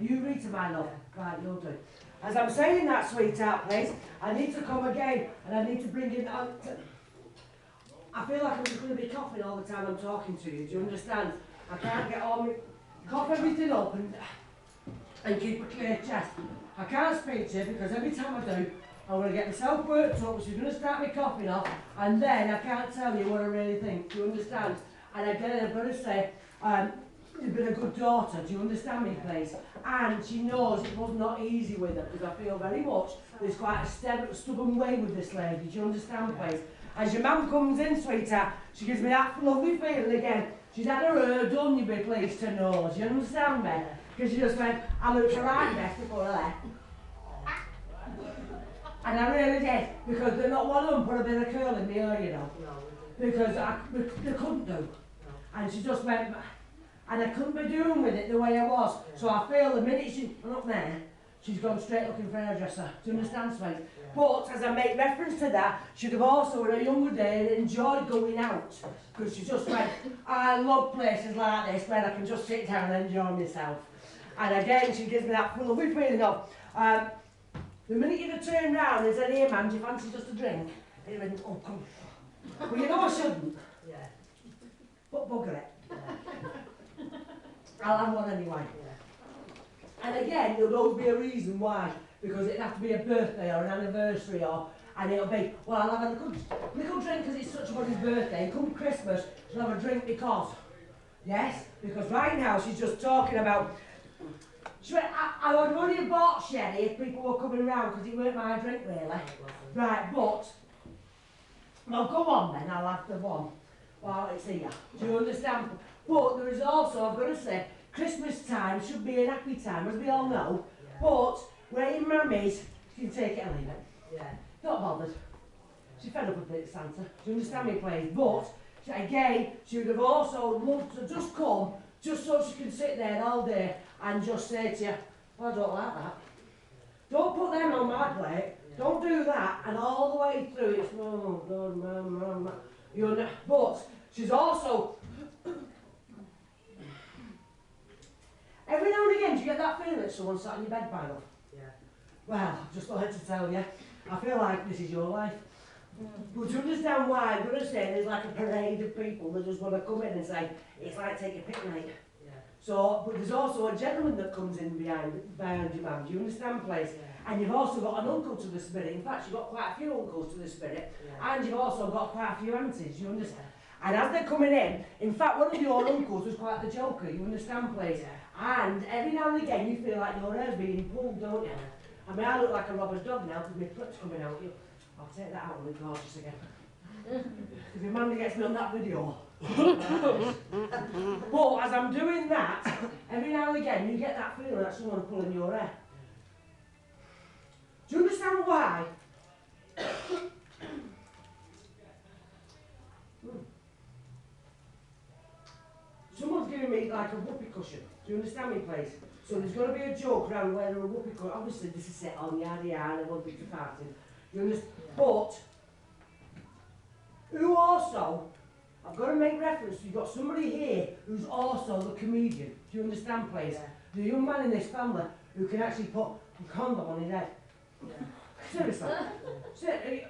Are you Rita, my love? Right, you'll do. As I'm saying that, sweetheart, please, I need to come again and I need to bring in... I feel like I'm just going to be coughing all the time I'm talking to you, do you understand? I can't get all my... cough everything up and keep a clear chest. I can't speak to you because every time I do, I'm going to get myself worked up, which is going to start me coughing off, and then I can't tell you what I really think, do you understand? And again, I've got to say, you've been a good daughter, do you understand me, please? And she knows it was not easy with her, because I feel very much there's quite a stubborn way with this lady, do you understand, please? As your mum comes in, sweetheart, she gives me that lovely feeling again. She's had her hair done, you'd be pleased to know, do you understand me? Because she just went, I looked her right best before I left. And I really did, because they're not one of them put a bit of curl in the hair, you know. Because they couldn't do. And she just went, and I couldn't be doing with it the way I was. So I feel the minute she's up there, she's gone straight looking for a hairdresser. Do you understand, sweet? But as I make reference to that, she'd have also in her younger day enjoyed going out. Because she just went, I love places like this where I can just sit down and enjoy myself. And again, she gives me that lovely feeling of, the minute you'd have turned round and said, here man, do you fancy just a drink? And he went, oh come on. Well, you know I shouldn't. Yeah. But bugger it. Yeah. I'll have one anyway. Yeah. And again, there'll always be a reason why. Because it'd have to be a birthday or an anniversary and it'll be, well, I'll have a little drink because it's such a buddy's birthday. And come Christmas, she'll have a drink because. Yes? Because right now she's just talking about, she went, I would only have bought sherry if people were coming round because it weren't my drink really. Right, but, well go on then, I'll have the one while it's here. Do you understand? But there is also, I've got to say, Christmas time should be an happy time, as we all know. Yeah. But where your mum is, she can take it or leave it. Yeah. Not bothered. She's fed up with it, Santa. Do you understand me, please? But, again, she would have also loved to just come, just so she can sit there all day and just say to you, oh, I don't like that. Don't put them on my plate. Don't do that. And all the way through, it's, oh, God, mum. You know, but she's also, every now and again, do you get that feeling that someone sat in your bed by them? Yeah. Well, just wanted to tell you, I feel like this is your life. But to understand why, I'm going to say there's like a parade of people that just want to come in and say, it's like take a picnic. Yeah. So, but there's also a gentleman that comes in behind your mum, do you understand, please? Yeah. And you've also got an uncle to the spirit. In fact, you've got quite a few uncles to the spirit. Yeah. And you've also got quite a few aunties, you understand? Yeah. And as they're coming in fact, one of your uncles was quite the joker, you understand, please? Yeah. And every now and again, you feel like your hair's being pulled, don't you? I mean, I look like a robber's dog now because my foot's coming out. I'll take that out and be gorgeous again. If your man gets me on that video. But as I'm doing that, every now and again, you get that feeling that someone's pulling your hair. Do you understand why? Someone's giving me like a whoopee cushion. Do you understand me, please? So there's going to be a joke around where there are a whoopee cushion. Obviously, this is set on yada yada, and I want to part in. You understand? Yeah. But who also? I've got to make reference. You've got somebody here who's also the comedian. Do you understand, please? Yeah. The young man in this family who can actually put a condom on his head. Yeah. Seriously.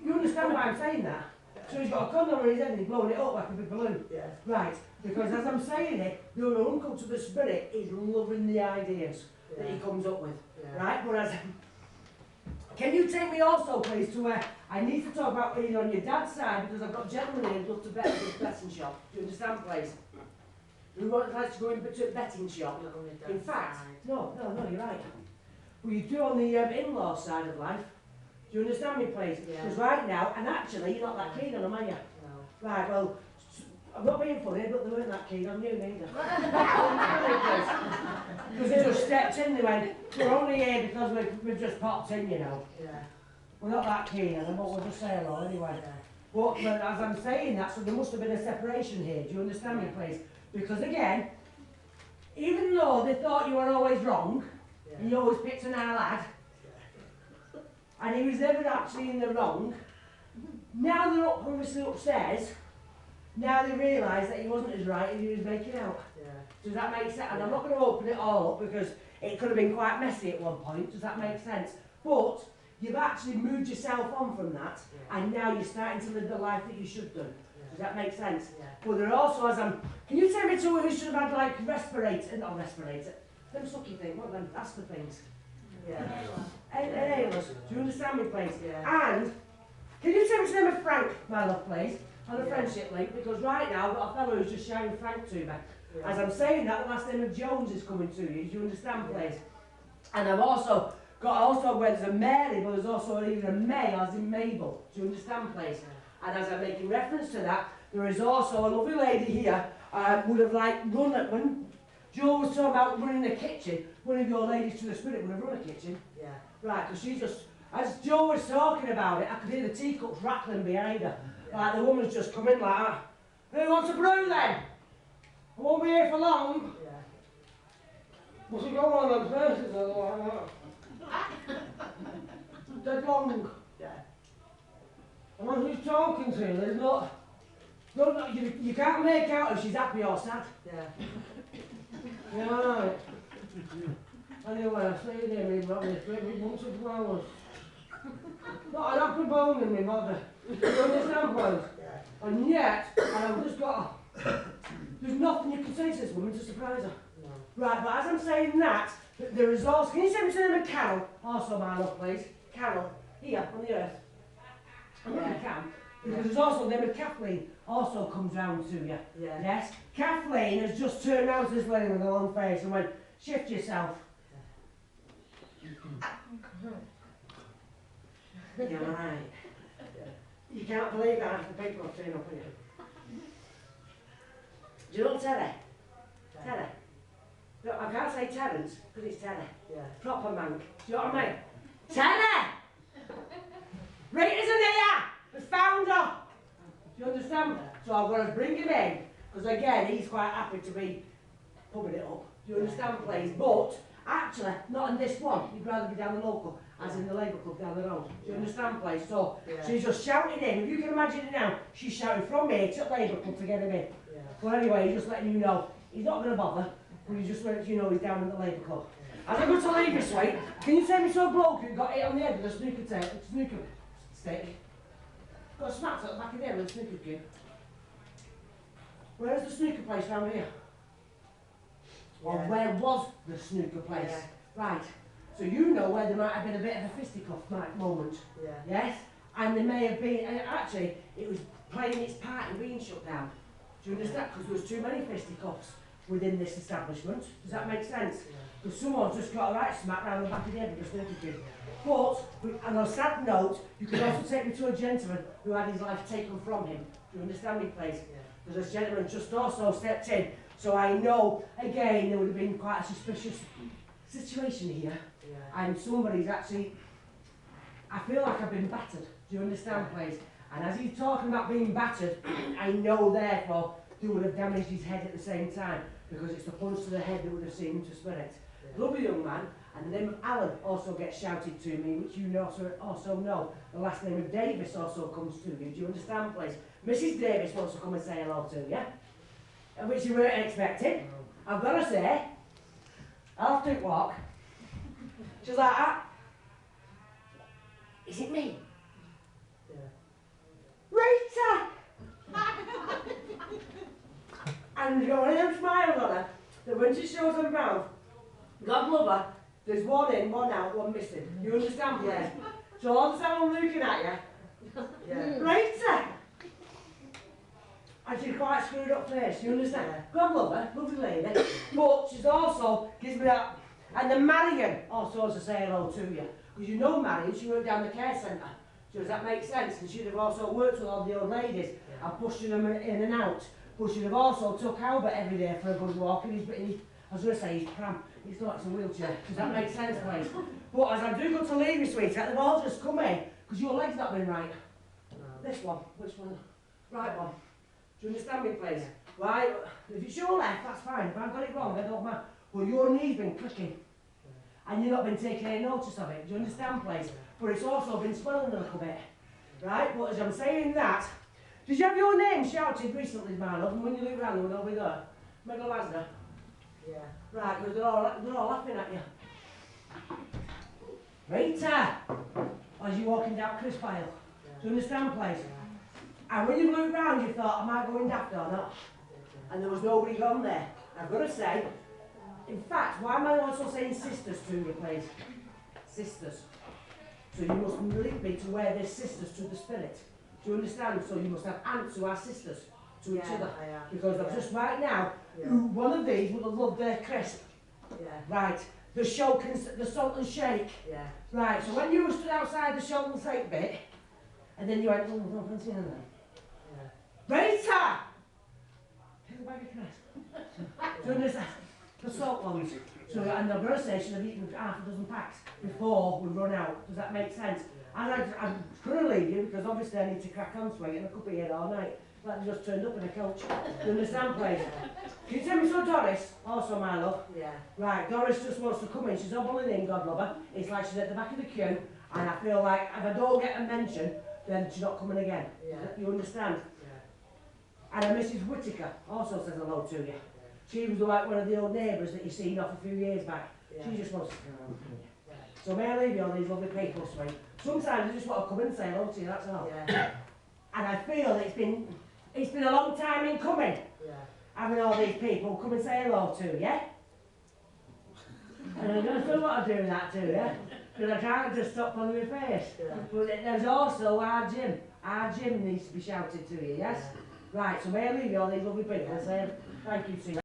You understand why I'm saying that? So he's got a condom on his head and he's blowing it up like a big balloon. Yeah. Right. Because as I'm saying it, your uncle to the spirit is loving the ideas that he comes up with. Yeah. Right? Whereas, can you take me also, please, to where I need to talk about being on your dad's side because I've got gentlemen here who love to bet at this betting shop. Do you understand, please? Who likes to go into a betting shop? In fact, no, you're right. Well, you do on the in-law side of life. Do you understand me, please? Because right now, and actually, you're not that keen on them, are you? No. Right, well, I'm not being funny, but they weren't that keen on you neither. Because they just stepped in, they went, we're only here because we've just popped in, you know. Yeah. We're not that keen on them, but we'll just say hello anyway. Yeah. But as I'm saying that, so there must have been a separation here, do you understand me, please? Because again, even though they thought you were always wrong, and you always picked an our lad, and he was never actually in the wrong, now they're obviously upstairs, now they realise that he wasn't as right as he was making out. Yeah. Does that make sense? And I'm not going to open it all up because it could have been quite messy at one point. Does that make sense? But you've actually moved yourself on from that, and now you're starting to live the life that you should do. Does that make sense? But there are also, can you tell me to who should have had like not respirator, them sucky things, what them, that's the things. Inhalers. Do you understand me, please? And, can you tell me to name of Frank, my love, please, on a friendship link, because right now I've got a fellow who's just shouting Frank to me. As I'm saying that, the last name of Jones is coming to you, do you understand, please? And I've also got where there's a Mary, but there's also either a May as in Mabel. Do you understand, please? And as I'm making reference to that, there is also a lovely lady here would have like run at when Joe was talking about running the kitchen. One of your ladies to the spirit would have run a kitchen. Right, because she just, as Joe was talking about it, I could hear the teacups rattling behind her. Like the woman's just come in like that. Who wants a brew then? I won't be here for long. What's it going on them places like that? Dead long. And when who's talking to you, there's not, you can't make out if she's happy or sad. Right. Anyway, I see you there, me brother, it's great big bunch of flowers. Not an apple bone in me mother. You understand, boys? And yet, I've just got there's nothing you can say to this woman to surprise her. Right, but as I'm saying that, there is also, can you send me to the name of Carol? Also, my love, please. Carol, here, on the earth. I know you can. Because there's also the name of Kathleen, also comes round to you. Yes? Kathleen has just turned round to this lady with a long face and went, shift yourself. You're right. You can't believe that after people have turned up on you. Do you know Terry? Terry? No, I can't say Terence, because it's Terry. Proper mank. Do you know what I mean? Terry! Rita's in here! We found her! Do you understand? So I've got to bring him in, because again, he's quite happy to be pumping it up. Do you understand, please? But, actually, not in this one. He'd rather be down the local, as in the Labour Club down the road. Do you understand, please? So, she's just shouting in. If you can imagine it now, she's shouting from here to Labour Club to get him in. But anyway, he's just letting you know, he's not going to bother, but he's just letting you know he's down in the Labour Club. As I go to leave this week, can you take me to a bloke who got hit on the head with a snooker stick? Got smacked at the back of the head with a snooker cue. Where's the snooker place round here? Or where was the snooker place? Right. So you know where there might have been a bit of a fisticuff moment. Yes? And there may have been, and actually, it was playing its part in being shut down. Do you understand? Because there was too many fisticuffs within this establishment. Does that make sense? Because someone's just got a right smack round the back of the head with a snooker cue. But, on a sad note, you can also take me to a gentleman who had his life taken from him. Do you understand me, please? Because this gentleman just also stepped in. So I know, again, there would have been quite a suspicious situation here. And somebody's actually, I feel like I've been battered. Do you understand, please? And as he's talking about being battered, I know, therefore, they would have damaged his head at the same time. Because it's the punch to the head that would have seen him to spirit. Lovely young man, and the name of Alan also gets shouted to me, which you also know. The last name of Davis also comes to you. Do you understand, please? Mrs. Davis wants to come and say hello to you, which you weren't expecting. I've got to say, I'll have to walk. She's like, is it me? Rita! And you've got one of them smiles on her, that when she shows her mouth, God love her, there's one in, one out, one missing. You understand, please? So all the time I'm looking at you, Rita! And she's quite screwed up face, you understand? God love her, lovely lady, but she's also gives me that. And then Marion also has to say hello to you. Because you know Marion, she worked down the care centre. So does that make sense? And she'd have also worked with all the old ladies and pushing them in and out. But she'd have also took Albert every day for a good walk in his, I was going to say he's pram, he's not, it's a wheelchair. Does that make sense, please? But as I do go to leave you, sweetheart, they've all just come in, because your leg's not been right. No. This one, which one? Right one. Do you understand me, please? Right, if it's your left, that's fine. If I've got it wrong, I don't mind. But your knee's been clicking. And you've not been taking any notice of it. Do you understand, please? But it's also been swelling a little bit. Right, but as I'm saying that, did you have your name shouted recently, my love? And when you look round, they were over there. Megalazda. Yeah. Right, because they're all laughing at you. Rita! As you're walking down Chris Pile. Do you understand, please? And when you looked round, you thought, am I going daft or not? And there was nobody gone there. I've got to say, in fact, why am I also saying sisters to you, please? Sisters. So you must link me to where there's sisters to the spirit. Do you understand? So you must have aunts who are sisters to each other. Because I've just right now, one of these would have loved their crisp. Right. The salt and shake. Right, so when you stood outside the salt and shake bit, and then you went, oh, no, fancy that. Rita! Here's a bag of crisp. Do you understand? The salt ones. So, and the girl said she'd have eaten half a dozen packs before we run out. Does that make sense? And I'm going to leave you because obviously I need to crack on swinging. I could be here all night. But I just turned up in a coach. Do you understand, please? Can you tell me so, Doris? Also, my love. Right, Doris just wants to come in. She's not bullying in, God love her. It's like she's at the back of the queue. And I feel like if I don't get a mention, then she's not coming again. You understand? And Mrs. Whittaker also says hello to you. She was like one of the old neighbours that you seen off a few years back. She just wants to come around. So may I leave you on these lovely people, sweet? Sometimes I just want to come in and say hello to you, that's all. And I feel it's been a long time in coming. Having all these people come and say hello to you. And I don't still want to do that to you. Because I can't just stop on my face. But there's also our Jim. Our Jim needs to be shouted to you, yes? Right, so may I leave you all these lovely people and say thank you to you.